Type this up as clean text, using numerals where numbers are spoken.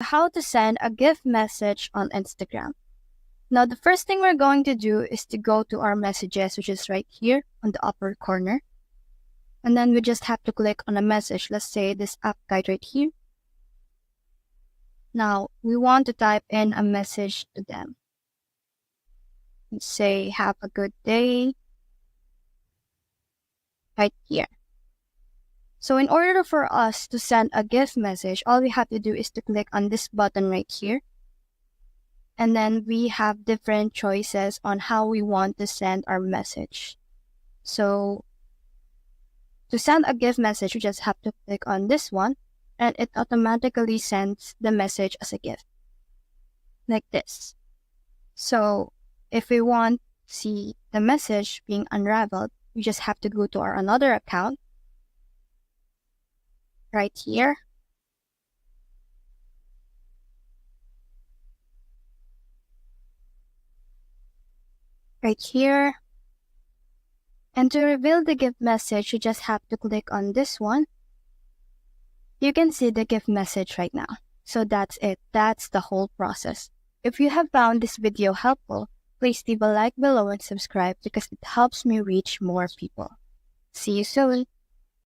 How to send a gift message on Instagram. Now, the first thing we're going to do is to go to our messages, which is right here on the upper corner. And then we just have to click on a message. Let's say this app guide right here. Now, we want to type in a message to them. Let's say, have a good day, right here. So in order for us to send a gift message, all we have to do is to click on this button right here. And then we have different choices on how we want to send our message. So to send a gift message, you just have to click on this one, and it automatically sends the message as a gift, like this. So if we want to see the message being unraveled, we just have to go to our another account, right here. Right here. And to reveal the gift message, you just have to click on this one. You can see the gift message right now. So that's it. That's the whole process. If you have found this video helpful, please leave a like below and subscribe because it helps me reach more people. See you soon.